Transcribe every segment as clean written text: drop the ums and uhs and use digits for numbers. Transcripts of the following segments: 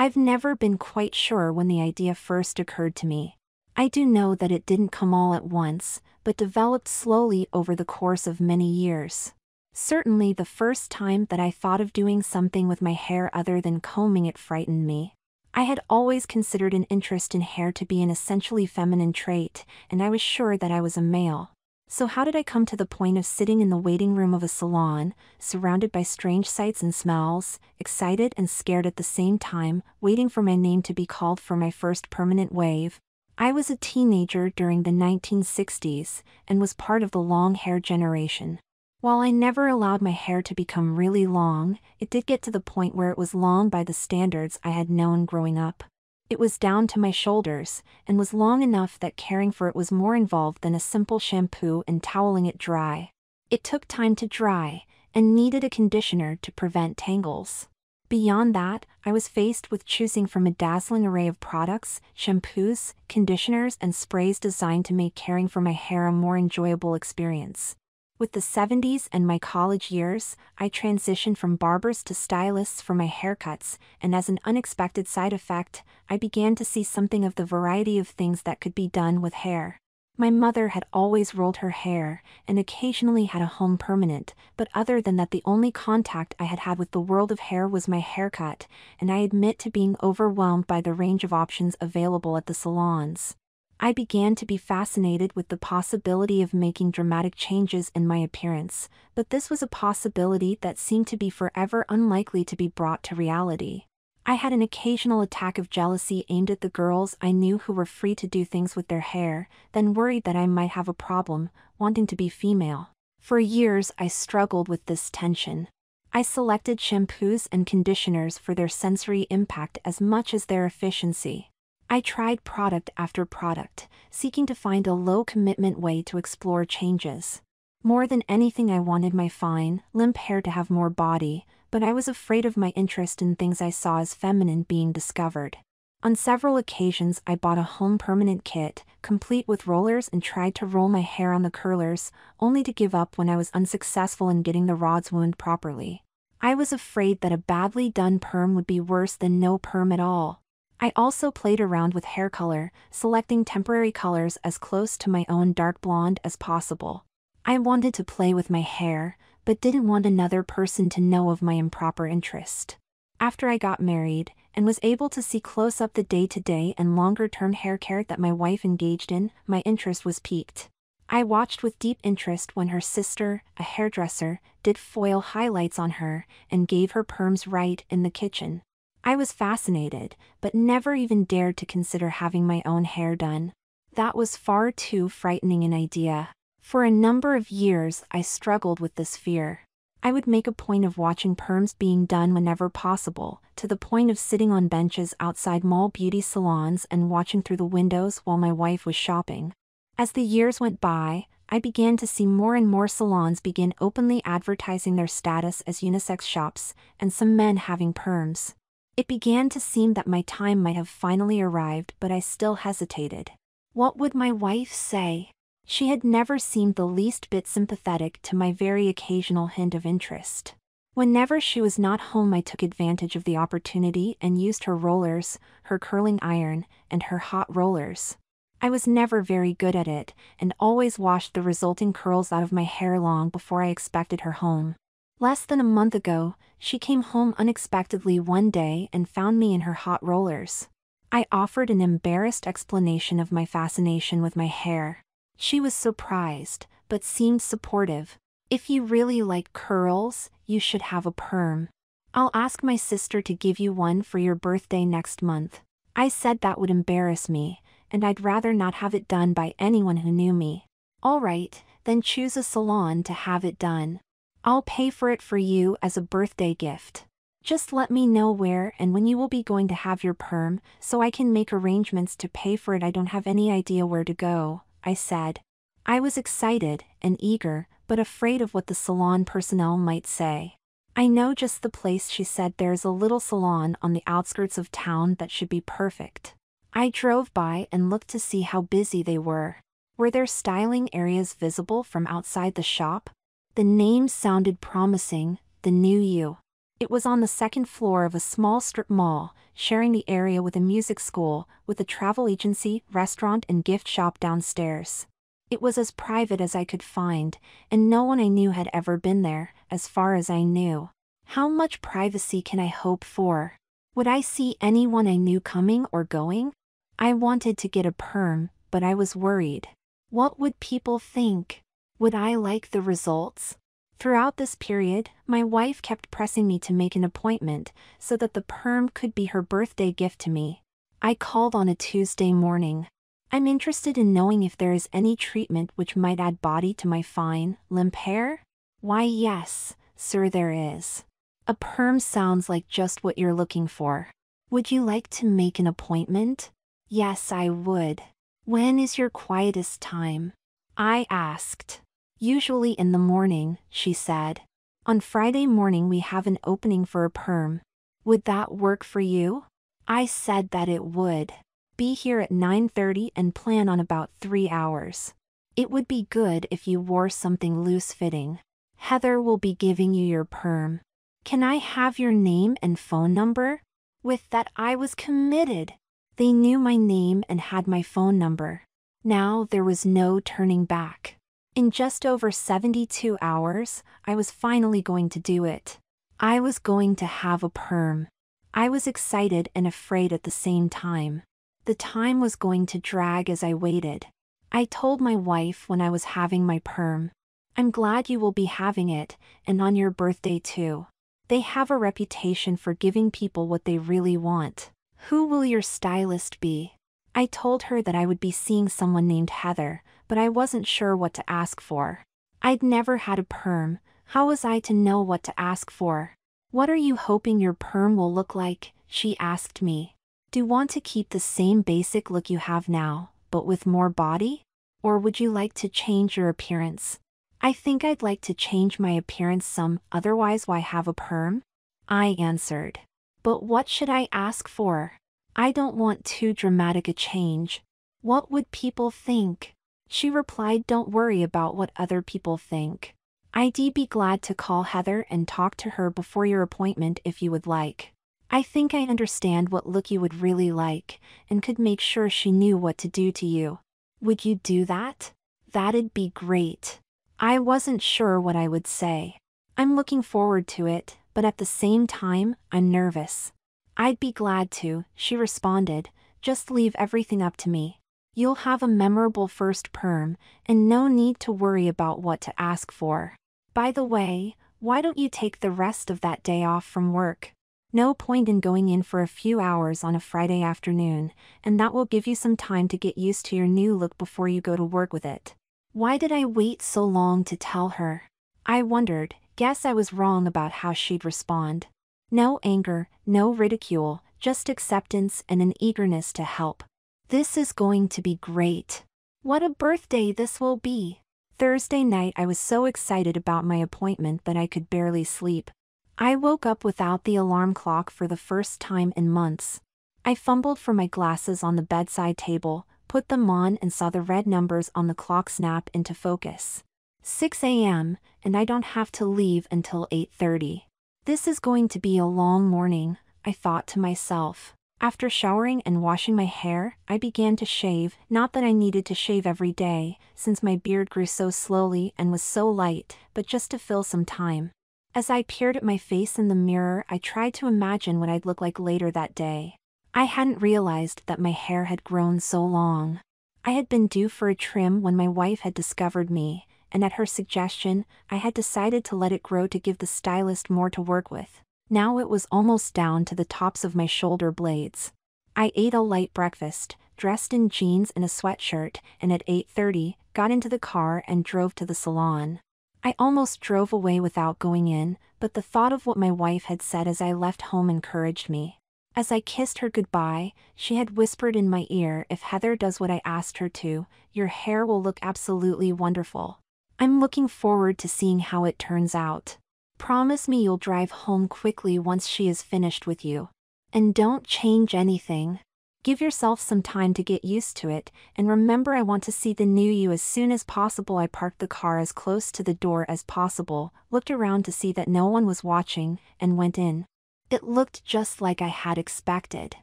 I've never been quite sure when the idea first occurred to me. I do know that it didn't come all at once, but developed slowly over the course of many years. Certainly the first time that I thought of doing something with my hair other than combing it frightened me. I had always considered an interest in hair to be an essentially feminine trait, and I was sure that I was a male. So how did I come to the point of sitting in the waiting room of a salon, surrounded by strange sights and smells, excited and scared at the same time, waiting for my name to be called for my first permanent wave? I was a teenager during the 1960s, and was part of the long hair generation. While I never allowed my hair to become really long, it did get to the point where it was long by the standards I had known growing up. It was down to my shoulders, and was long enough that caring for it was more involved than a simple shampoo and toweling it dry. It took time to dry, and needed a conditioner to prevent tangles. Beyond that, I was faced with choosing from a dazzling array of products, shampoos, conditioners, and sprays designed to make caring for my hair a more enjoyable experience. With the 70s and my college years, I transitioned from barbers to stylists for my haircuts, and as an unexpected side effect, I began to see something of the variety of things that could be done with hair. My mother had always rolled her hair, and occasionally had a home permanent, but other than that the only contact I had had with the world of hair was my haircut, and I admit to being overwhelmed by the range of options available at the salons. I began to be fascinated with the possibility of making dramatic changes in my appearance, but this was a possibility that seemed to be forever unlikely to be brought to reality. I had an occasional attack of jealousy aimed at the girls I knew who were free to do things with their hair, then worried that I might have a problem, wanting to be female. For years I struggled with this tension. I selected shampoos and conditioners for their sensory impact as much as their efficiency. I tried product after product, seeking to find a low-commitment way to explore changes. More than anything I wanted my fine, limp hair to have more body, but I was afraid of my interest in things I saw as feminine being discovered. On several occasions I bought a home permanent kit, complete with rollers, and tried to roll my hair on the curlers, only to give up when I was unsuccessful in getting the rods wound properly. I was afraid that a badly done perm would be worse than no perm at all. I also played around with hair color, selecting temporary colors as close to my own dark blonde as possible. I wanted to play with my hair, but didn't want another person to know of my improper interest. After I got married, and was able to see close up the day-to-day and longer-term hair care that my wife engaged in, my interest was piqued. I watched with deep interest when her sister, a hairdresser, did foil highlights on her, and gave her perms right in the kitchen. I was fascinated, but never even dared to consider having my own hair done. That was far too frightening an idea. For a number of years I struggled with this fear. I would make a point of watching perms being done whenever possible, to the point of sitting on benches outside mall beauty salons and watching through the windows while my wife was shopping. As the years went by, I began to see more and more salons begin openly advertising their status as unisex shops, and some men having perms. It began to seem that my time might have finally arrived, but I still hesitated. What would my wife say? She had never seemed the least bit sympathetic to my very occasional hint of interest. Whenever she was not home I took advantage of the opportunity and used her rollers, her curling iron, and her hot rollers. I was never very good at it, and always washed the resulting curls out of my hair long before I expected her home. Less than a month ago, she came home unexpectedly one day and found me in her hot rollers. I offered an embarrassed explanation of my fascination with my hair. She was surprised, but seemed supportive. "If you really like curls, you should have a perm. I'll ask my sister to give you one for your birthday next month." I said that would embarrass me, and I'd rather not have it done by anyone who knew me. "All right, then choose a salon to have it done. I'll pay for it for you as a birthday gift. Just let me know where and when you will be going to have your perm, so I can make arrangements to pay for it. I don't have any idea where to go," I said. I was excited and eager, but afraid of what the salon personnel might say. "I know just the place," she said. "There's a little salon on the outskirts of town that should be perfect." I drove by and looked to see how busy they were. Were there styling areas visible from outside the shop? The name sounded promising, the New You. It was on the second floor of a small strip mall, sharing the area with a music school, with a travel agency, restaurant, and gift shop downstairs. It was as private as I could find, and no one I knew had ever been there, as far as I knew. How much privacy can I hope for? Would I see anyone I knew coming or going? I wanted to get a perm, but I was worried. What would people think? Would I like the results? Throughout this period, my wife kept pressing me to make an appointment so that the perm could be her birthday gift to me. I called on a Tuesday morning. I'm interested in knowing if there is any treatment which might add body to my fine, limp hair? Why, yes, sir, there is. A perm sounds like just what you're looking for. Would you like to make an appointment? Yes, I would. When is your quietest time? I asked. Usually in the morning, she said. On Friday morning we have an opening for a perm. Would that work for you? I said that it would. Be here at 9:30 and plan on about 3 hours. It would be good if you wore something loose-fitting. Heather will be giving you your perm. Can I have your name and phone number? With that I was committed. They knew my name and had my phone number. Now there was no turning back. In just over 72 hours, I was finally going to do it. I was going to have a perm. I was excited and afraid at the same time. The time was going to drag as I waited. I told my wife when I was having my perm. I'm glad you will be having it, and on your birthday too. They have a reputation for giving people what they really want. Who will your stylist be? I told her that I would be seeing someone named Heather, but I wasn't sure what to ask for. I'd never had a perm. How was I to know what to ask for? What are you hoping your perm will look like? She asked me. Do you want to keep the same basic look you have now, but with more body? Or would you like to change your appearance? I think I'd like to change my appearance some, otherwise why have a perm? I answered. But what should I ask for? I don't want too dramatic a change. What would people think? She replied, don't worry about what other people think. I'd be glad to call Heather and talk to her before your appointment if you would like. I think I understand what look you would really like, and could make sure she knew what to do to you. Would you do that? That'd be great. I wasn't sure what I would say. I'm looking forward to it, but at the same time, I'm nervous. I'd be glad to, she responded, just leave everything up to me. You'll have a memorable first perm, and no need to worry about what to ask for. By the way, why don't you take the rest of that day off from work? No point in going in for a few hours on a Friday afternoon, and that will give you some time to get used to your new look before you go to work with it. Why did I wait so long to tell her? I wondered, guess I was wrong about how she'd respond. No anger, no ridicule, just acceptance and an eagerness to help. This is going to be great. What a birthday this will be. Thursday night I was so excited about my appointment that I could barely sleep. I woke up without the alarm clock for the first time in months. I fumbled for my glasses on the bedside table, put them on and saw the red numbers on the clock snap into focus. 6 a.m., and I don't have to leave until 8:30. This is going to be a long morning, I thought to myself. After showering and washing my hair, I began to shave, not that I needed to shave every day, since my beard grew so slowly and was so light, but just to fill some time. As I peered at my face in the mirror, I tried to imagine what I'd look like later that day. I hadn't realized that my hair had grown so long. I had been due for a trim when my wife had discovered me, and at her suggestion, I had decided to let it grow to give the stylist more to work with. Now it was almost down to the tops of my shoulder blades. I ate a light breakfast, dressed in jeans and a sweatshirt, and at 8:30, got into the car and drove to the salon. I almost drove away without going in, but the thought of what my wife had said as I left home encouraged me. As I kissed her goodbye, she had whispered in my ear, if Heather does what I asked her to, your hair will look absolutely wonderful. I'm looking forward to seeing how it turns out. Promise me you'll drive home quickly once she is finished with you. And don't change anything. Give yourself some time to get used to it, and remember I want to see the new you as soon as possible. I parked the car as close to the door as possible, looked around to see that no one was watching, and went in. It looked just like I had expected.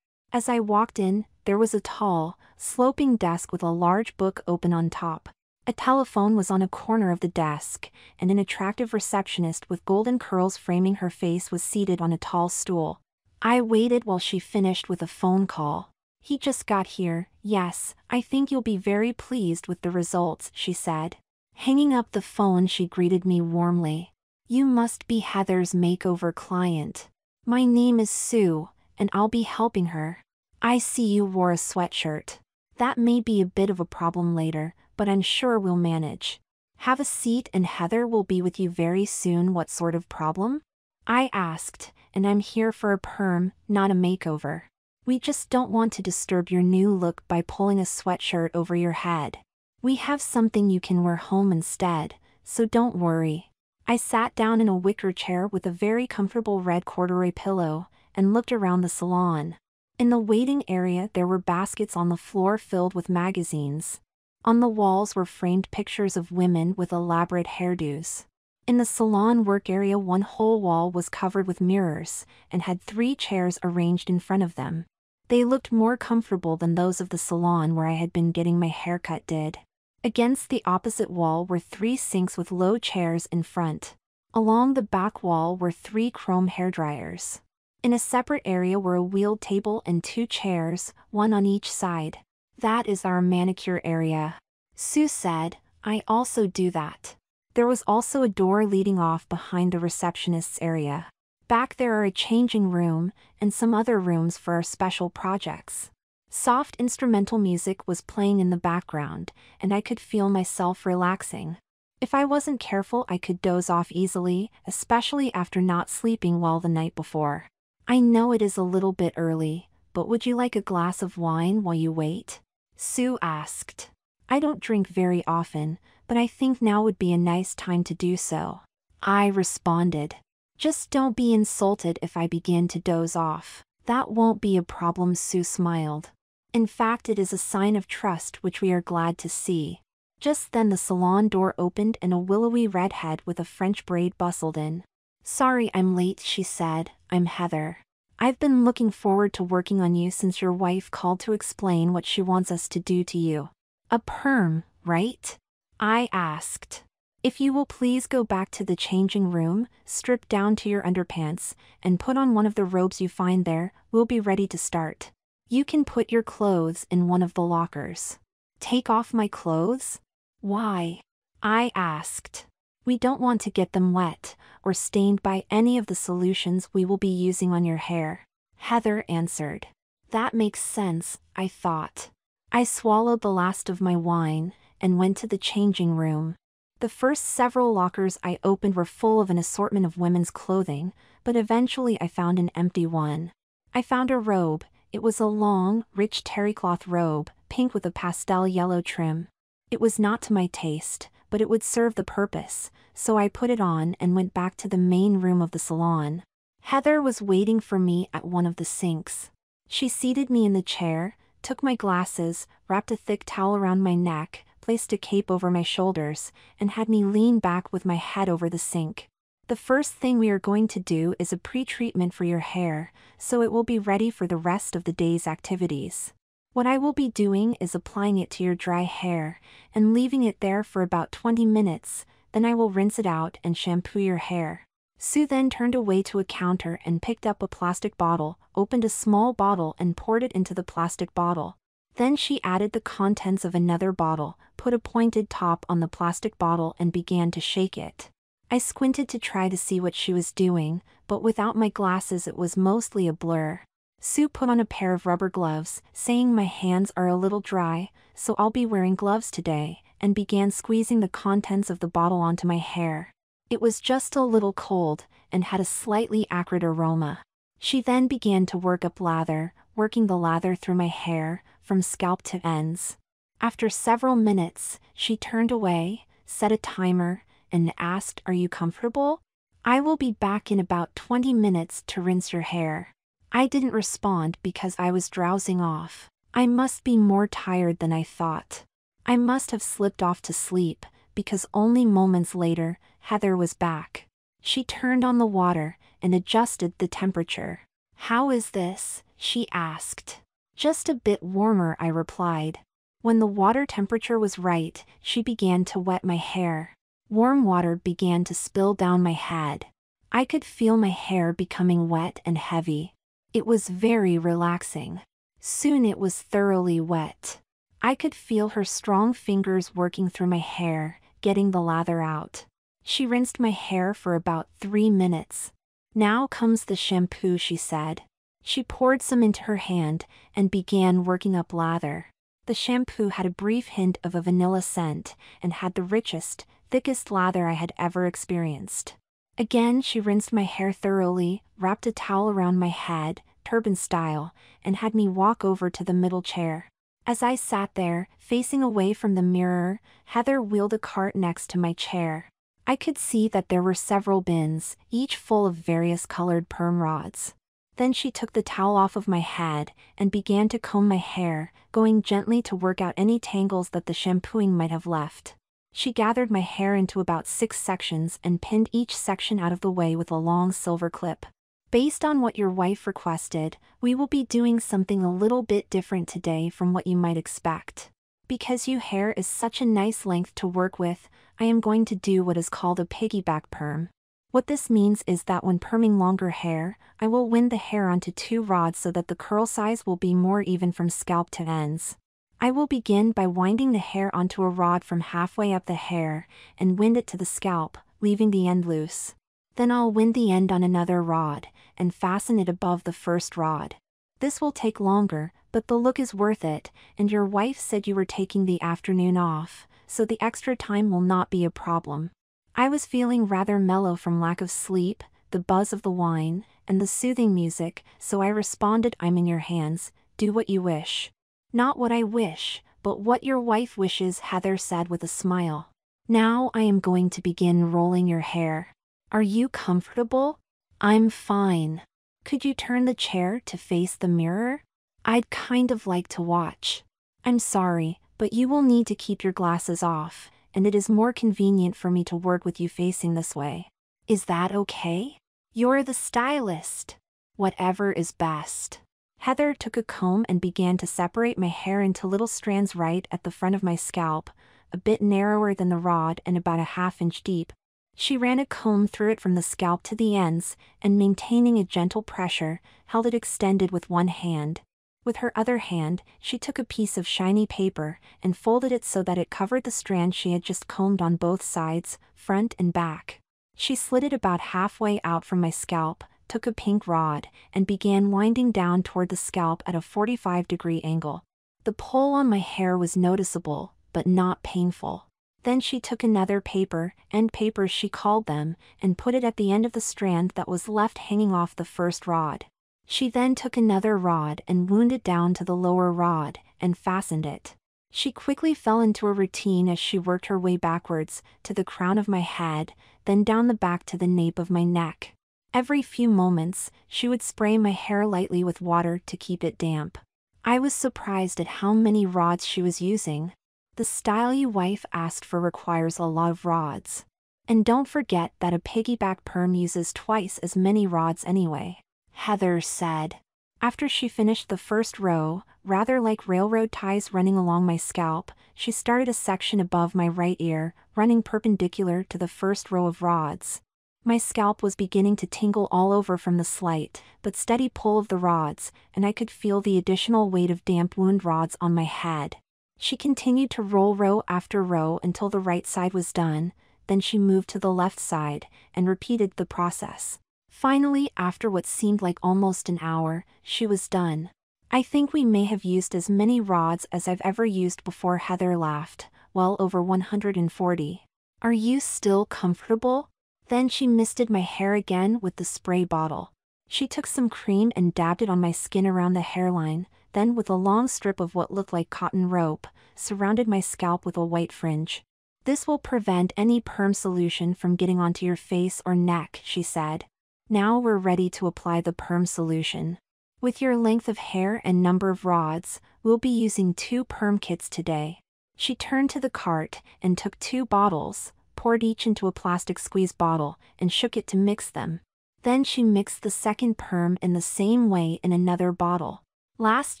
As I walked in, there was a tall, sloping desk with a large book open on top. A telephone was on a corner of the desk, and an attractive receptionist with golden curls framing her face was seated on a tall stool. I waited while she finished with a phone call. "He just got here. Yes, I think you'll be very pleased with the results," she said. Hanging up the phone, she greeted me warmly. "You must be Heather's makeover client. My name is Sue, and I'll be helping her. I see you wore a sweatshirt. That may be a bit of a problem later, but I'm sure we'll manage. Have a seat and Heather will be with you very soon." "What sort of problem?" I asked, "and I'm here for a perm, not a makeover. We just don't want to disturb your new look by pulling a sweatshirt over your head. We have something you can wear home instead, so don't worry." I sat down in a wicker chair with a very comfortable red corduroy pillow, and looked around the salon. In the waiting area there were baskets on the floor filled with magazines. On the walls were framed pictures of women with elaborate hairdos. In the salon work area, one whole wall was covered with mirrors, and had 3 chairs arranged in front of them. They looked more comfortable than those of the salon where I had been getting my haircut did. Against the opposite wall were 3 sinks with low chairs in front. Along the back wall were 3 chrome hairdryers. In a separate area were a wheeled table and 2 chairs, one on each side. "That is our manicure area," Sue said. "I also do that." There was also a door leading off behind the receptionist's area. Back there are a changing room, and some other rooms for our special projects. Soft instrumental music was playing in the background, and I could feel myself relaxing. If I wasn't careful, I could doze off easily, especially after not sleeping well the night before. "I know it is a little bit early, but would you like a glass of wine while you wait?" Sue asked. "I don't drink very often, but I think now would be a nice time to do so," I responded. "Just don't be insulted if I begin to doze off." "That won't be a problem," Sue smiled. "In fact, it is a sign of trust which we are glad to see." Just then the salon door opened and a willowy redhead with a French braid bustled in. "Sorry I'm late," she said. "I'm Heather. I've been looking forward to working on you since your wife called to explain what she wants us to do to you." "A perm, right?" I asked. "If you will please go back to the changing room, strip down to your underpants, and put on one of the robes you find there, we'll be ready to start. You can put your clothes in one of the lockers." "Take off my clothes?" "Why?" I asked. "We don't want to get them wet, or stained by any of the solutions we will be using on your hair," Heather answered. That makes sense, I thought. I swallowed the last of my wine, and went to the changing room. The first several lockers I opened were full of an assortment of women's clothing, but eventually I found an empty one. I found a robe. It was a long, rich terrycloth robe, pink with a pastel yellow trim. It was not to my taste, but it would serve the purpose, so I put it on and went back to the main room of the salon. Heather was waiting for me at one of the sinks. She seated me in the chair, took my glasses, wrapped a thick towel around my neck, placed a cape over my shoulders, and had me lean back with my head over the sink. "The first thing we are going to do is a pre-treatment for your hair, so it will be ready for the rest of the day's activities. What I will be doing is applying it to your dry hair, and leaving it there for about 20 minutes, then I will rinse it out and shampoo your hair." Sue then turned away to a counter and picked up a plastic bottle, opened a small bottle and poured it into the plastic bottle. Then she added the contents of another bottle, put a pointed top on the plastic bottle and began to shake it. I squinted to try to see what she was doing, but without my glasses it was mostly a blur. Sue put on a pair of rubber gloves, saying my hands are a little dry, so I'll be wearing gloves today, and began squeezing the contents of the bottle onto my hair. It was just a little cold, and had a slightly acrid aroma. She then began to work up lather, working the lather through my hair, from scalp to ends. After several minutes, she turned away, set a timer, and asked, "Are you comfortable? I will be back in about 20 minutes to rinse your hair." I didn't respond because I was drowsing off. I must be more tired than I thought. I must have slipped off to sleep, because only moments later, Heather was back. She turned on the water and adjusted the temperature. "How is this?" she asked. "Just a bit warmer," I replied. When the water temperature was right, she began to wet my hair. Warm water began to spill down my head. I could feel my hair becoming wet and heavy. It was very relaxing. Soon it was thoroughly wet. I could feel her strong fingers working through my hair, getting the lather out. She rinsed my hair for about 3 minutes. "Now comes the shampoo," she said. She poured some into her hand and began working up lather. The shampoo had a brief hint of a vanilla scent and had the richest, thickest lather I had ever experienced. Again she rinsed my hair thoroughly, wrapped a towel around my head, turban style, and had me walk over to the middle chair. As I sat there, facing away from the mirror, Heather wheeled a cart next to my chair. I could see that there were several bins, each full of various colored perm rods. Then she took the towel off of my head and began to comb my hair, going gently to work out any tangles that the shampooing might have left. She gathered my hair into about 6 sections and pinned each section out of the way with a long silver clip. "Based on what your wife requested, we will be doing something a little bit different today from what you might expect. Because your hair is such a nice length to work with, I am going to do what is called a piggyback perm. What this means is that when perming longer hair, I will wind the hair onto 2 rods so that the curl size will be more even from scalp to ends. I will begin by winding the hair onto a rod from halfway up the hair and wind it to the scalp, leaving the end loose. Then I'll wind the end on another rod and fasten it above the first rod. This will take longer, but the look is worth it, and your wife said you were taking the afternoon off, so the extra time will not be a problem." I was feeling rather mellow from lack of sleep, the buzz of the wine, and the soothing music, so I responded, "I'm in your hands, do what you wish." "Not what I wish, but what your wife wishes," Heather said with a smile. "Now I am going to begin rolling your hair. Are you comfortable?" "I'm fine. Could you turn the chair to face the mirror? I'd kind of like to watch." "I'm sorry, but you will need to keep your glasses off, and it is more convenient for me to work with you facing this way. Is that okay? You're the stylist. Whatever is best." Heather took a comb and began to separate my hair into little strands right at the front of my scalp, a bit narrower than the rod and about a ½ inch deep. She ran a comb through it from the scalp to the ends, and maintaining a gentle pressure, held it extended with one hand. With her other hand, she took a piece of shiny paper and folded it so that it covered the strand she had just combed on both sides, front and back. She slid it about halfway out from my scalp, took a pink rod, and began winding down toward the scalp at a 45-degree angle. The pull on my hair was noticeable, but not painful. Then she took another paper, end papers she called them, and put it at the end of the strand that was left hanging off the first rod. She then took another rod and wound it down to the lower rod, and fastened it. She quickly fell into a routine as she worked her way backwards, to the crown of my head, then down the back to the nape of my neck. Every few moments, she would spray my hair lightly with water to keep it damp. I was surprised at how many rods she was using. The style your wife asked for requires a lot of rods. And don't forget that a piggyback perm uses twice as many rods anyway, Heather said. After she finished the first row, rather like railroad ties running along my scalp, she started a section above my right ear, running perpendicular to the first row of rods. My scalp was beginning to tingle all over from the slight, but steady pull of the rods, and I could feel the additional weight of damp wound rods on my head. She continued to roll row after row until the right side was done, then she moved to the left side, and repeated the process. Finally, after what seemed like almost an hour, she was done. "I think we may have used as many rods as I've ever used before," Heather laughed. "Well over 140. Are you still comfortable?" Then she misted my hair again with the spray bottle. She took some cream and dabbed it on my skin around the hairline, then with a long strip of what looked like cotton rope, surrounded my scalp with a white fringe. "This will prevent any perm solution from getting onto your face or neck," she said. "Now we're ready to apply the perm solution. With your length of hair and number of rods, we'll be using 2 perm kits today. She turned to the cart and took 2 bottles, poured each into a plastic squeeze bottle, and shook it to mix them. Then she mixed the second perm in the same way in another bottle. Last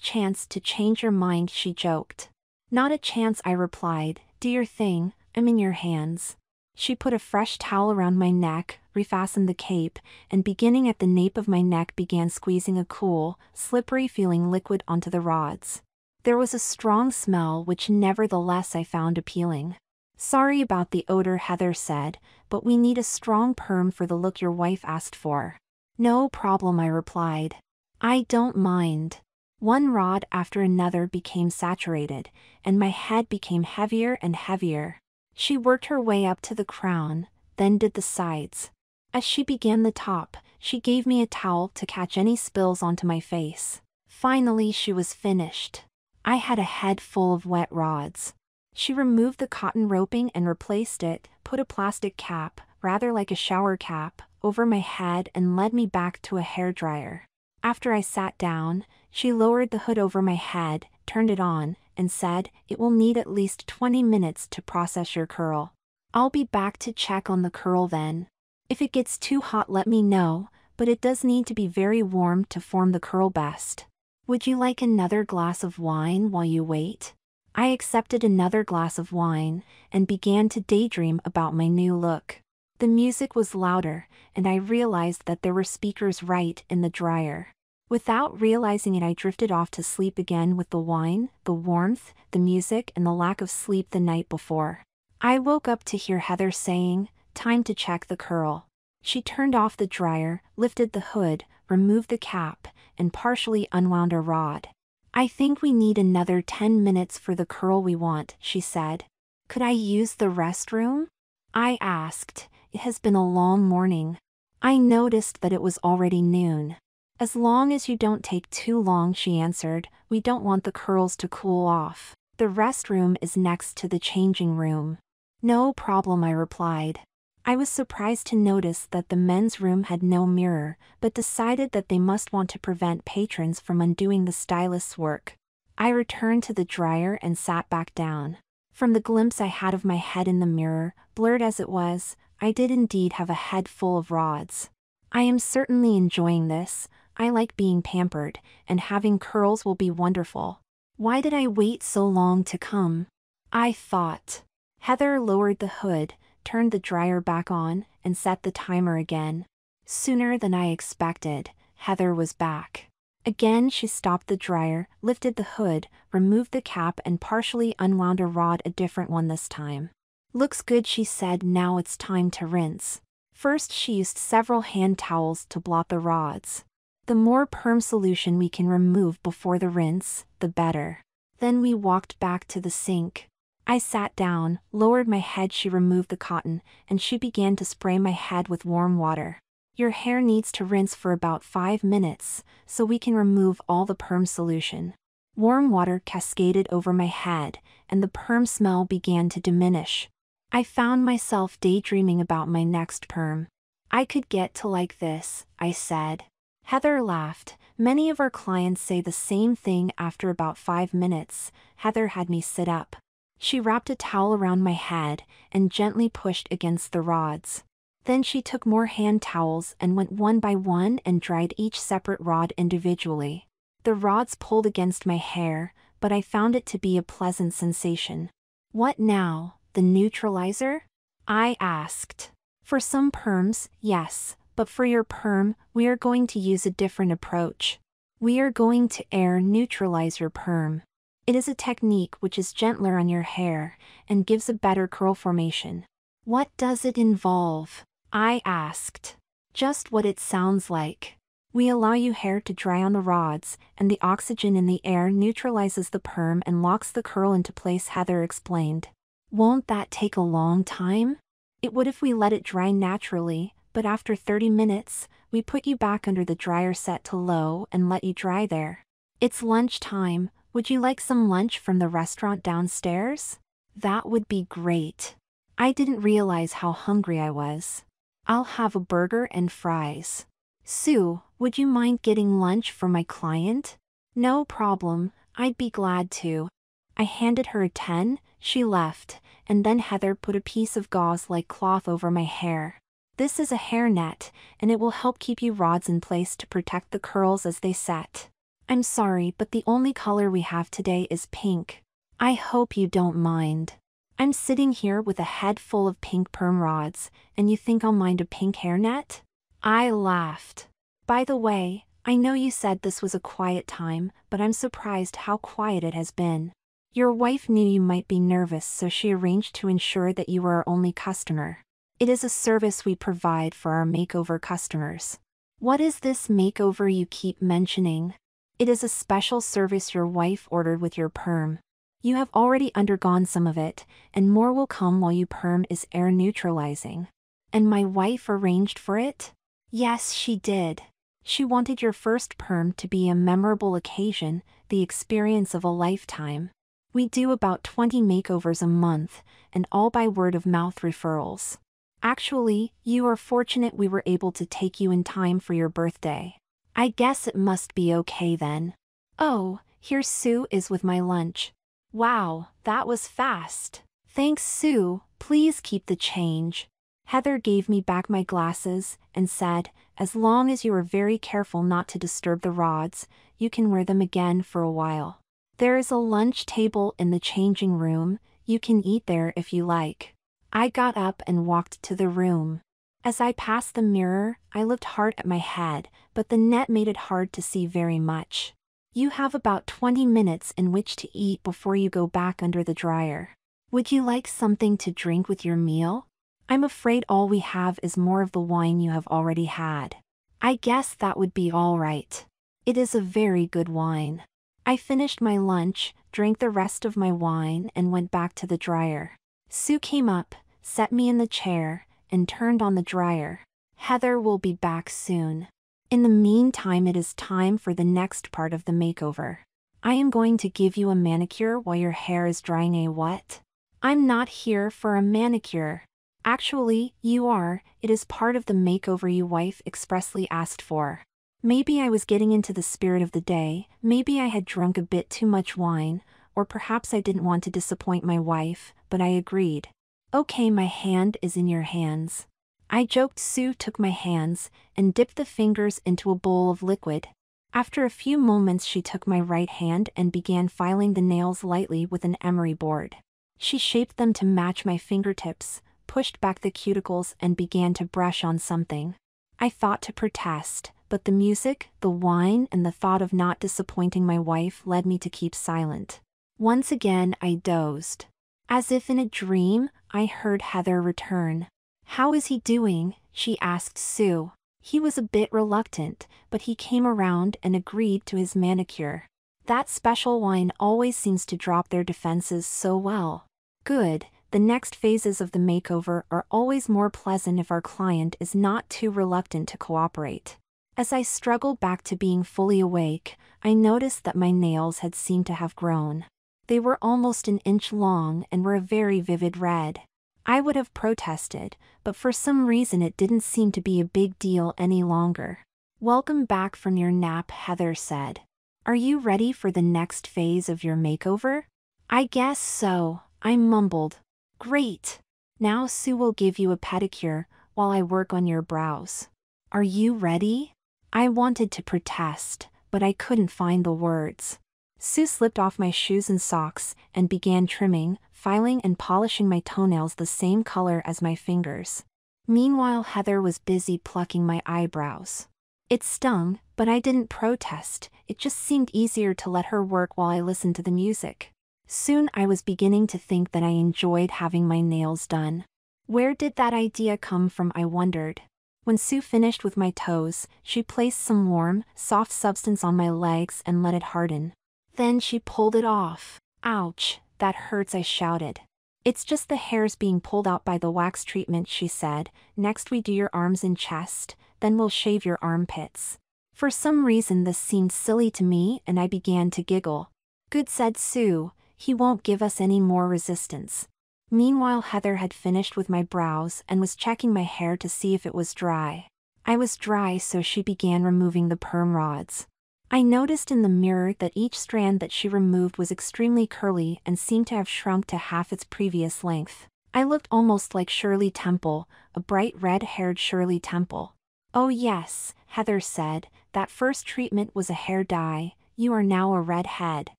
chance to change your mind, she joked. Not a chance, I replied. Do your thing, I'm in your hands. She put a fresh towel around my neck, refastened the cape, and beginning at the nape of my neck began squeezing a cool, slippery feeling liquid onto the rods. There was a strong smell which nevertheless I found appealing. Sorry about the odor, Heather said, but we need a strong perm for the look your wife asked for. No problem, I replied. I don't mind. One rod after another became saturated, and my head became heavier and heavier. She worked her way up to the crown, then did the sides. As she began the top, she gave me a towel to catch any spills onto my face. Finally, she was finished. I had a head full of wet rods. She removed the cotton roping and replaced it, put a plastic cap, rather like a shower cap, over my head and led me back to a hairdryer. After I sat down, she lowered the hood over my head, turned it on, and said, "It will need at least 20 minutes to process your curl. I'll be back to check on the curl then. If it gets too hot, let me know, but it does need to be very warm to form the curl best. Would you like another glass of wine while you wait?" I accepted another glass of wine, and began to daydream about my new look. The music was louder, and I realized that there were speakers right in the dryer. Without realizing it, I drifted off to sleep again with the wine, the warmth, the music, and the lack of sleep the night before. I woke up to hear Heather saying, "Time to check the curl." She turned off the dryer, lifted the hood, removed the cap, and partially unwound a rod. "I think we need another 10 minutes for the curl we want," she said. "Could I use the restroom?" I asked. It has been a long morning. I noticed that it was already noon. "As long as you don't take too long," she answered. "We don't want the curls to cool off. The restroom is next to the changing room." "No problem," I replied. I was surprised to notice that the men's room had no mirror, but decided that they must want to prevent patrons from undoing the stylist's work. I returned to the dryer and sat back down. From the glimpse I had of my head in the mirror, blurred as it was, I did indeed have a head full of rods. I am certainly enjoying this. I like being pampered, and having curls will be wonderful. Why did I wait so long to come? I thought. Heather lowered the hood, turned the dryer back on, and set the timer again. Sooner than I expected, Heather was back. Again she stopped the dryer, lifted the hood, removed the cap and partially unwound a rod, a different one this time. "Looks good," she said. "Now it's time to rinse." First she used several hand towels to blot the rods. The more perm solution we can remove before the rinse, the better. Then we walked back to the sink. I sat down, lowered my head. She removed the cotton, and she began to spray my head with warm water. "Your hair needs to rinse for about 5 minutes, so we can remove all the perm solution." Warm water cascaded over my head, and the perm smell began to diminish. I found myself daydreaming about my next perm. "I could get to like this," I said. Heather laughed. "Many of our clients say the same thing after about 5 minutes. Heather had me sit up. She wrapped a towel around my head and gently pushed against the rods. Then she took more hand towels and went one by one and dried each separate rod individually. The rods pulled against my hair, but I found it to be a pleasant sensation. "What now, the neutralizer?" I asked. "For some perms, yes, but for your perm, we are going to use a different approach. We are going to air neutralize your perm. It is a technique which is gentler on your hair and gives a better curl formation." "What does it involve?" I asked. "Just what it sounds like. We allow your hair to dry on the rods, and the oxygen in the air neutralizes the perm and locks the curl into place," Heather explained. "Won't that take a long time?" "It would if we let it dry naturally, but after 30 minutes, we put you back under the dryer set to low and let you dry there. It's lunch time. Would you like some lunch from the restaurant downstairs?" "That would be great." I didn't realize how hungry I was. "I'll have a burger and fries." Sue, would you mind getting lunch for my client? No problem, I'd be glad to. I handed her a 10, she left, and then Heather put a piece of gauze-like cloth over my hair. This is a hairnet, and it will help keep your rods in place to protect the curls as they set. I'm sorry, but the only color we have today is pink. I hope you don't mind. I'm sitting here with a head full of pink perm rods, and you think I'll mind a pink hairnet? I laughed. By the way, I know you said this was a quiet time, but I'm surprised how quiet it has been. Your wife knew you might be nervous, so she arranged to ensure that you were our only customer. It is a service we provide for our makeover customers. What is this makeover you keep mentioning? It is a special service your wife ordered with your perm. You have already undergone some of it, and more will come while you perm is air neutralizing. And my wife arranged for it? Yes, she did. She wanted your first perm to be a memorable occasion, the experience of a lifetime. We do about 20 makeovers a month, and all by word of mouth referrals. Actually, you are fortunate we were able to take you in time for your birthday. I guess it must be okay then. Oh, here Sue is with my lunch. Wow, that was fast. Thanks, Sue, please keep the change. Heather gave me back my glasses and said, as long as you are very careful not to disturb the rods, you can wear them again for a while. There is a lunch table in the changing room, you can eat there if you like. I got up and walked to the room. As I passed the mirror, I looked hard at my head, but the net made it hard to see very much. You have about 20 minutes in which to eat before you go back under the dryer. Would you like something to drink with your meal? I'm afraid all we have is more of the wine you have already had. I guess that would be all right. It is a very good wine. I finished my lunch, drank the rest of my wine, and went back to the dryer. Sue came up, set me in the chair, and turned on the dryer. Heather will be back soon. In the meantime, it is time for the next part of the makeover. I am going to give you a manicure while your hair is drying. A what? I'm not here for a manicure. Actually, you are. It is part of the makeover your wife expressly asked for. Maybe I was getting into the spirit of the day, maybe I had drunk a bit too much wine, or perhaps I didn't want to disappoint my wife, but I agreed. Okay, my hand is in your hands. I joked. Sue took my hands and dipped the fingers into a bowl of liquid. After a few moments she took my right hand and began filing the nails lightly with an emery board. She shaped them to match my fingertips, pushed back the cuticles and began to brush on something. I thought to protest, but the music, the wine and the thought of not disappointing my wife led me to keep silent. Once again I dozed. As if in a dream, I heard Heather return. How is he doing? She asked Sue. He was a bit reluctant, but he came around and agreed to his manicure. That special wine always seems to drop their defenses so well. Good, the next phases of the makeover are always more pleasant if our client is not too reluctant to cooperate. As I struggled back to being fully awake, I noticed that my nails had seemed to have grown. They were almost an inch long and were a very vivid red. I would have protested, but for some reason it didn't seem to be a big deal any longer. Welcome back from your nap, Heather said. Are you ready for the next phase of your makeover? I guess so, I mumbled. Great. Now Sue will give you a pedicure while I work on your brows. Are you ready? I wanted to protest, but I couldn't find the words. Sue slipped off my shoes and socks and began trimming, filing and polishing my toenails the same color as my fingers. Meanwhile, Heather was busy plucking my eyebrows. It stung, but I didn't protest. It just seemed easier to let her work while I listened to the music. Soon I was beginning to think that I enjoyed having my nails done. Where did that idea come from, I wondered. When Sue finished with my toes, she placed some warm, soft substance on my legs and let it harden. Then she pulled it off. Ouch, that hurts, I shouted. It's just the hairs being pulled out by the wax treatment, she said. Next we do your arms and chest, then we'll shave your armpits. For some reason this seemed silly to me and I began to giggle. Good, said Sue, he won't give us any more resistance. Meanwhile, Heather had finished with my brows and was checking my hair to see if it was dry. I was dry, so she began removing the perm rods. I noticed in the mirror that each strand that she removed was extremely curly and seemed to have shrunk to half its previous length. I looked almost like Shirley Temple, a bright red-haired Shirley Temple. "Oh yes," Heather said, "that first treatment was a hair dye. You are now a redhead.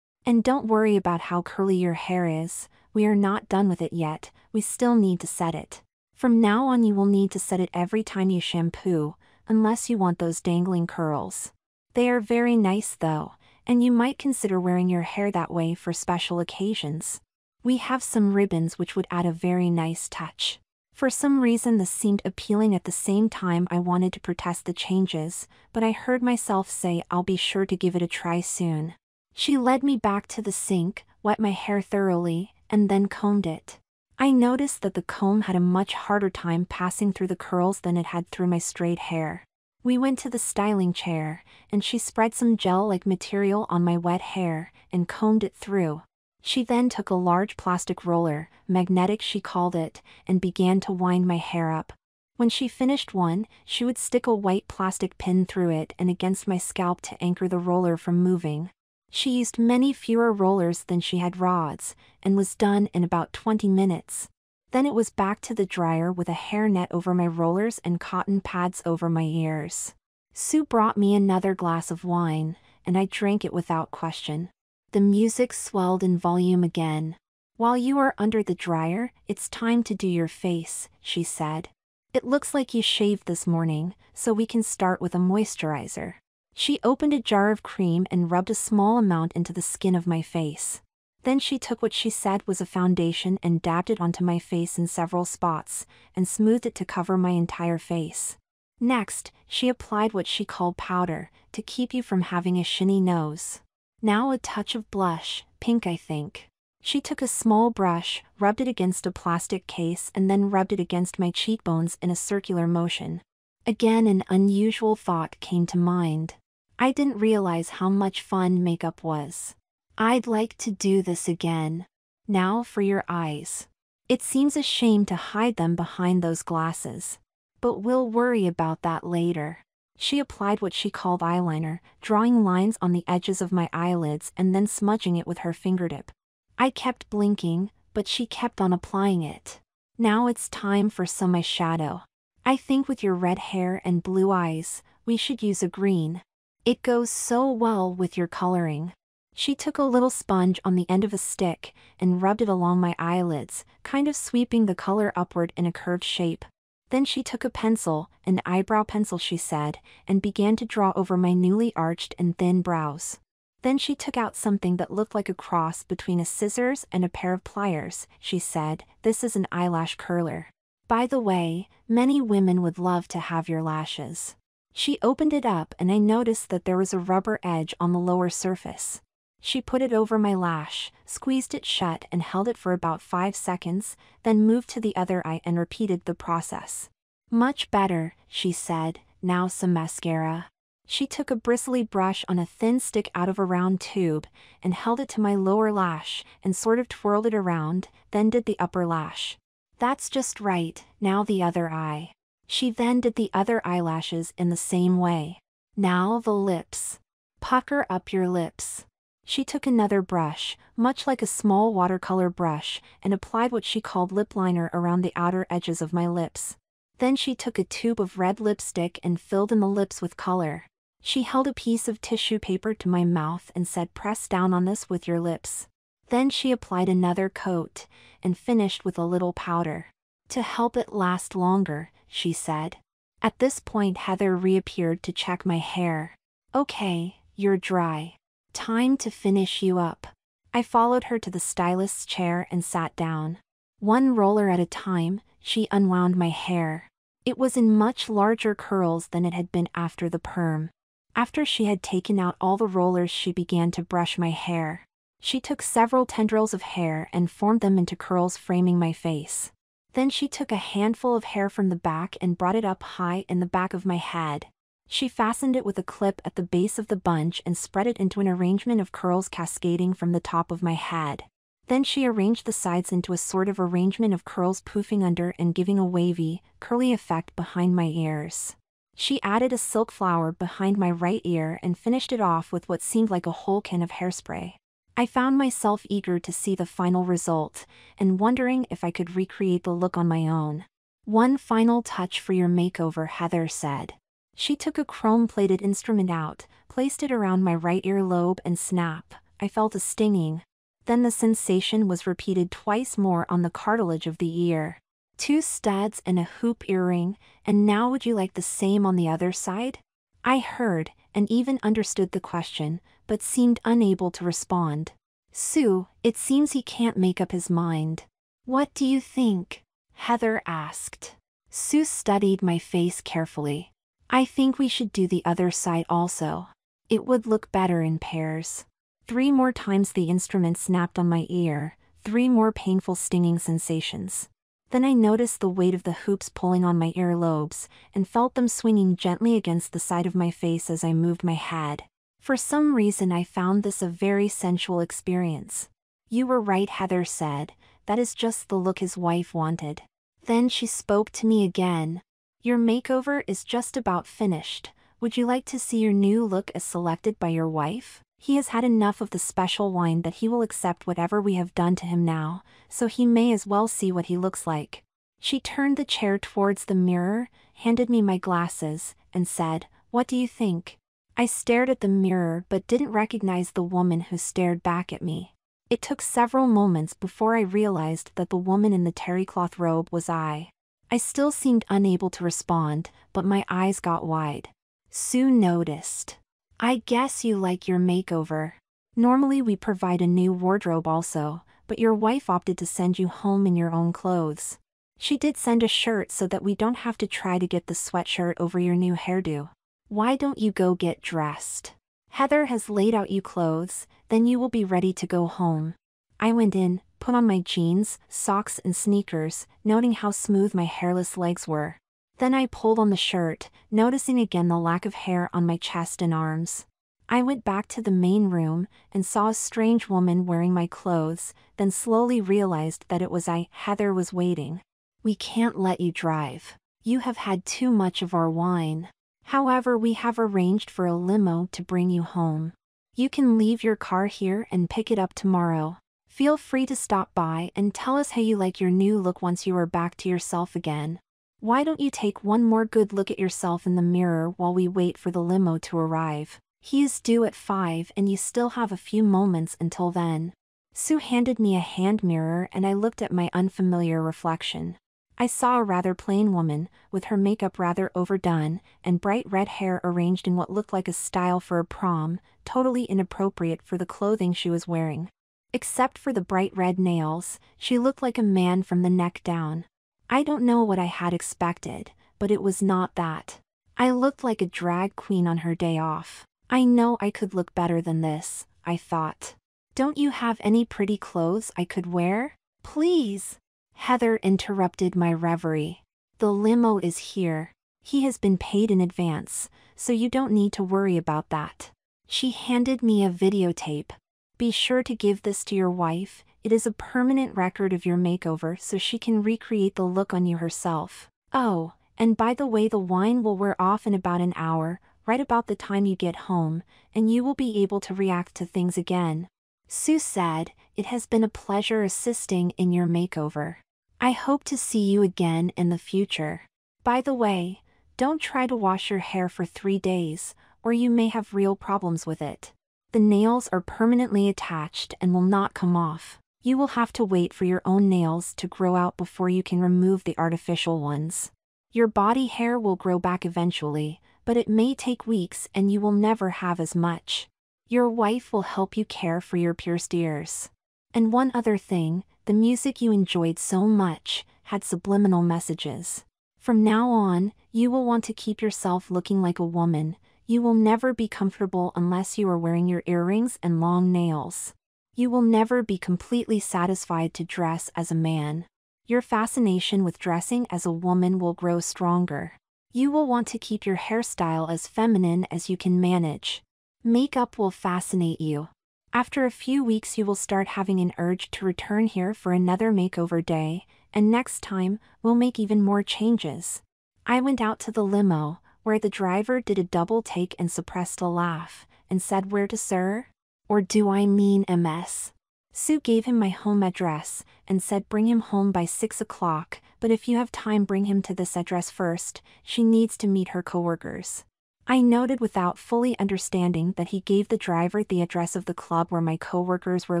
And don't worry about how curly your hair is, we are not done with it yet, we still need to set it. From now on you will need to set it every time you shampoo, unless you want those dangling curls. They are very nice though, and you might consider wearing your hair that way for special occasions. We have some ribbons which would add a very nice touch." For some reason this seemed appealing. At the same time I wanted to protest the changes, but I heard myself say I'll be sure to give it a try soon. She led me back to the sink, wet my hair thoroughly, and then combed it. I noticed that the comb had a much harder time passing through the curls than it had through my straight hair. We went to the styling chair, and she spread some gel-like material on my wet hair, and combed it through. She then took a large plastic roller, magnetic she called it, and began to wind my hair up. When she finished one, she would stick a white plastic pin through it and against my scalp to anchor the roller from moving. She used many fewer rollers than she had rods, and was done in about 20 minutes. Then it was back to the dryer with a hairnet over my rollers and cotton pads over my ears. Sue brought me another glass of wine, and I drank it without question. The music swelled in volume again. "While you are under the dryer, it's time to do your face," she said. "It looks like you shaved this morning, so we can start with a moisturizer." She opened a jar of cream and rubbed a small amount into the skin of my face. Then she took what she said was a foundation and dabbed it onto my face in several spots, and smoothed it to cover my entire face. Next, she applied what she called powder, to keep you from having a shiny nose. Now a touch of blush, pink I think. She took a small brush, rubbed it against a plastic case and then rubbed it against my cheekbones in a circular motion. Again an unusual thought came to mind. I didn't realize how much fun makeup was. I'd like to do this again. Now for your eyes. It seems a shame to hide them behind those glasses. But we'll worry about that later. She applied what she called eyeliner, drawing lines on the edges of my eyelids and then smudging it with her fingertip. I kept blinking, but she kept on applying it. "Now it's time for some eyeshadow. I think with your red hair and blue eyes, we should use a green. It goes so well with your coloring." She took a little sponge on the end of a stick and rubbed it along my eyelids, kind of sweeping the color upward in a curved shape. Then she took a pencil, an eyebrow pencil she said, and began to draw over my newly arched and thin brows. Then she took out something that looked like a cross between a scissors and a pair of pliers. She said, "This is an eyelash curler. By the way, many women would love to have your lashes." She opened it up and I noticed that there was a rubber edge on the lower surface. She put it over my lash, squeezed it shut and held it for about 5 seconds, then moved to the other eye and repeated the process. "Much better," she said, "now some mascara." She took a bristly brush on a thin stick out of a round tube, and held it to my lower lash, and sort of twirled it around, then did the upper lash. "That's just right, now the other eye." She then did the other eyelashes in the same way. "Now the lips. Pucker up your lips." She took another brush, much like a small watercolor brush, and applied what she called lip liner around the outer edges of my lips. Then she took a tube of red lipstick and filled in the lips with color. She held a piece of tissue paper to my mouth and said, "Press down on this with your lips." Then she applied another coat, and finished with a little powder. "To help it last longer," she said. At this point Heather reappeared to check my hair. "Okay, you're dry. Time to finish you up." I followed her to the stylist's chair and sat down. One roller at a time, she unwound my hair. It was in much larger curls than it had been after the perm. After she had taken out all the rollers, she began to brush my hair. She took several tendrils of hair and formed them into curls framing my face. Then she took a handful of hair from the back and brought it up high in the back of my head. She fastened it with a clip at the base of the bunch and spread it into an arrangement of curls cascading from the top of my head. Then she arranged the sides into a sort of arrangement of curls poofing under and giving a wavy, curly effect behind my ears. She added a silk flower behind my right ear and finished it off with what seemed like a whole can of hairspray. I found myself eager to see the final result, and wondering if I could recreate the look on my own. "One final touch for your makeover," Heather said. She took a chrome-plated instrument out, placed it around my right earlobe, and snap, I felt a stinging. Then the sensation was repeated twice more on the cartilage of the ear. "Two studs and a hoop earring, and now would you like the same on the other side?" I heard, and even understood the question, but seemed unable to respond. "Sue, it seems he can't make up his mind." "What do you think?" Heather asked. Sue studied my face carefully. "I think we should do the other side also. It would look better in pairs." 3 more times the instrument snapped on my ear, 3 more painful stinging sensations. Then I noticed the weight of the hoops pulling on my earlobes, and felt them swinging gently against the side of my face as I moved my head. For some reason I found this a very sensual experience. "You were right," Heather said, "that is just the look his wife wanted." Then she spoke to me again. "Your makeover is just about finished. Would you like to see your new look as selected by your wife? He has had enough of the special wine that he will accept whatever we have done to him now, so he may as well see what he looks like." She turned the chair towards the mirror, handed me my glasses, and said, "What do you think?" I stared at the mirror but didn't recognize the woman who stared back at me. It took several moments before I realized that the woman in the terrycloth robe was I. I still seemed unable to respond, but my eyes got wide. Sue noticed. "I guess you like your makeover. Normally we provide a new wardrobe also, but your wife opted to send you home in your own clothes. She did send a shirt so that we don't have to try to get the sweatshirt over your new hairdo. Why don't you go get dressed? Heather has laid out you clothes, then you will be ready to go home." I went in, put on my jeans, socks and sneakers, noting how smooth my hairless legs were. Then I pulled on the shirt, noticing again the lack of hair on my chest and arms. I went back to the main room, and saw a strange woman wearing my clothes, then slowly realized that it was I. Heather was waiting. "We can't let you drive. You have had too much of our wine. However, we have arranged for a limo to bring you home. You can leave your car here and pick it up tomorrow. Feel free to stop by and tell us how you like your new look once you are back to yourself again. Why don't you take one more good look at yourself in the mirror while we wait for the limo to arrive? He is due at 5 and you still have a few moments until then." Sue handed me a hand mirror and I looked at my unfamiliar reflection. I saw a rather plain woman, with her makeup rather overdone, and bright red hair arranged in what looked like a style for a prom, totally inappropriate for the clothing she was wearing. Except for the bright red nails, she looked like a man from the neck down. I don't know what I had expected, but it was not that. I looked like a drag queen on her day off. I know I could look better than this, I thought. "Don't you have any pretty clothes I could wear?" "Please." Heather interrupted my reverie. "The limo is here. He has been paid in advance, so you don't need to worry about that." She handed me a videotape. "Be sure to give this to your wife. It is a permanent record of your makeover so she can recreate the look on you herself. Oh, and by the way, the wine will wear off in about an hour, right about the time you get home, and you will be able to react to things again." Sue said, "It has been a pleasure assisting in your makeover. I hope to see you again in the future. By the way, don't try to wash your hair for 3 days, or you may have real problems with it. The nails are permanently attached and will not come off. You will have to wait for your own nails to grow out before you can remove the artificial ones. Your body hair will grow back eventually, but it may take weeks and you will never have as much. Your wife will help you care for your pierced ears. And one other thing, the music you enjoyed so much had subliminal messages. From now on, you will want to keep yourself looking like a woman. You will never be comfortable unless you are wearing your earrings and long nails. You will never be completely satisfied to dress as a man. Your fascination with dressing as a woman will grow stronger. You will want to keep your hairstyle as feminine as you can manage. Makeup will fascinate you. After a few weeks you will start having an urge to return here for another makeover day, and next time, we'll make even more changes." I went out to the limo, where the driver did a double take and suppressed a laugh, and said, "Where to, sir?" Or do I mean MS? Sue gave him my home address, and said bring him home by 6 o'clock, but if you have time bring him to this address first, she needs to meet her coworkers. I noted without fully understanding that he gave the driver the address of the club where my coworkers were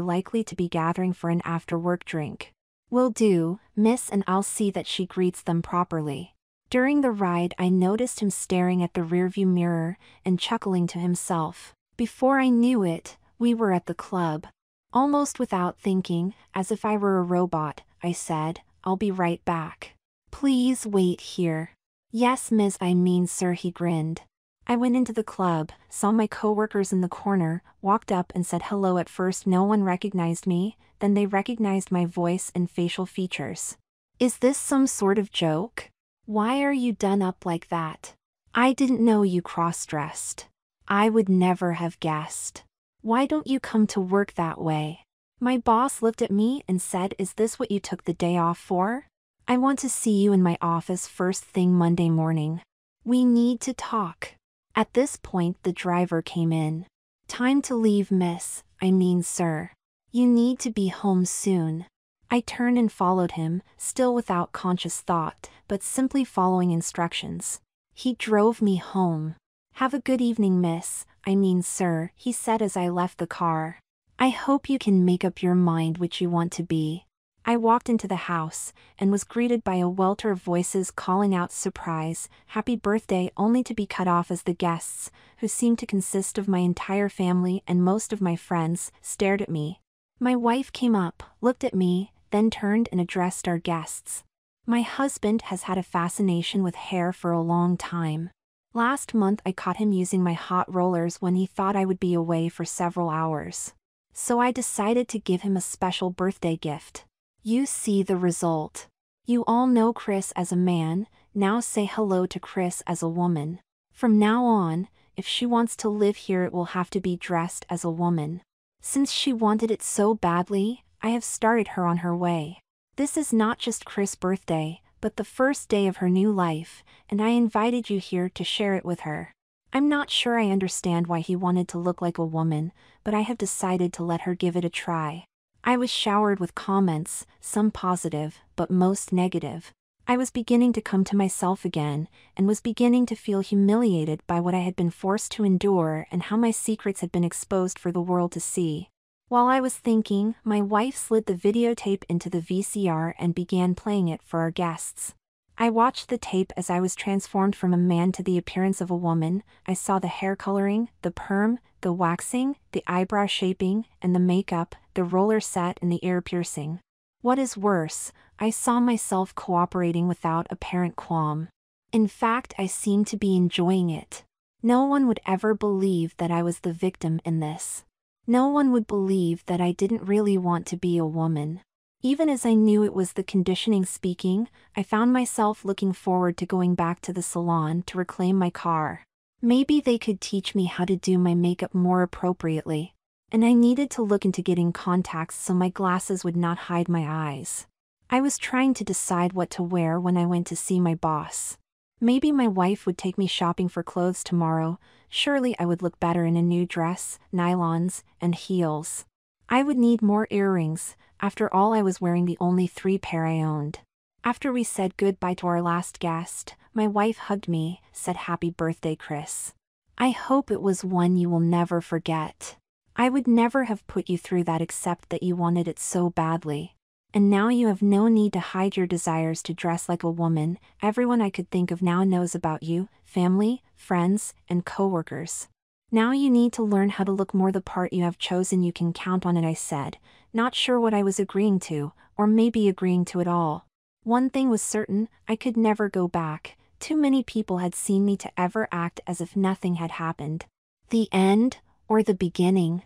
likely to be gathering for an after-work drink. "Will do, miss, and I'll see that she greets them properly." During the ride I noticed him staring at the rearview mirror and chuckling to himself. Before I knew it, we were at the club. Almost without thinking, as if I were a robot, I said, "I'll be right back." "Please wait here." "Yes, miss, I mean sir," he grinned. I went into the club, saw my coworkers in the corner, walked up and said hello. At first no one recognized me, then they recognized my voice and facial features. "Is this some sort of joke? Why are you done up like that? I didn't know you cross-dressed. I would never have guessed. Why don't you come to work that way?" My boss looked at me and said, "Is this what you took the day off for? I want to see you in my office first thing Monday morning. We need to talk." At this point the driver came in. "Time to leave, miss, I mean sir. You need to be home soon." I turned and followed him, still without conscious thought, but simply following instructions. He drove me home. "Have a good evening, miss, I mean sir," he said as I left the car. "I hope you can make up your mind which you want to be." I walked into the house, and was greeted by a welter of voices calling out surprise, "Happy birthday," only to be cut off as the guests, who seemed to consist of my entire family and most of my friends, stared at me. My wife came up, looked at me, then turned and addressed our guests. My husband has had a fascination with hair for a long time. Last month I caught him using my hot rollers when he thought I would be away for several hours. So I decided to give him a special birthday gift. You see the result. You all know Chris as a man, now say hello to Chris as a woman. From now on, if she wants to live here it will have to be dressed as a woman. Since she wanted it so badly, I have started her on her way. This is not just Chris' birthday, but the first day of her new life, and I invited you here to share it with her. I'm not sure I understand why he wanted to look like a woman, but I have decided to let her give it a try. I was showered with comments, some positive, but most negative. I was beginning to come to myself again, and was beginning to feel humiliated by what I had been forced to endure and how my secrets had been exposed for the world to see. While I was thinking, my wife slid the videotape into the VCR and began playing it for our guests. I watched the tape as I was transformed from a man to the appearance of a woman. I saw the hair coloring, the perm, the waxing, the eyebrow shaping, and the makeup, the roller set and the ear piercing. What is worse, I saw myself cooperating without apparent qualm. In fact, I seemed to be enjoying it. No one would ever believe that I was the victim in this. No one would believe that I didn't really want to be a woman. Even as I knew it was the conditioning speaking, I found myself looking forward to going back to the salon to reclaim my car. Maybe they could teach me how to do my makeup more appropriately. And I needed to look into getting contacts so my glasses would not hide my eyes. I was trying to decide what to wear when I went to see my boss. Maybe my wife would take me shopping for clothes tomorrow. Surely I would look better in a new dress, nylons, and heels. I would need more earrings. After all, I was wearing the only 3 pair I owned. After we said goodbye to our last guest, my wife hugged me, said, "Happy birthday, Chris. I hope it was one you will never forget. I would never have put you through that except that you wanted it so badly. And now you have no need to hide your desires to dress like a woman. Everyone I could think of now knows about you, family, friends, and coworkers. Now you need to learn how to look more the part you have chosen. You can count on it," I said, not sure what I was agreeing to, or maybe agreeing to at all. One thing was certain, I could never go back. Too many people had seen me to ever act as if nothing had happened. The end, or the beginning?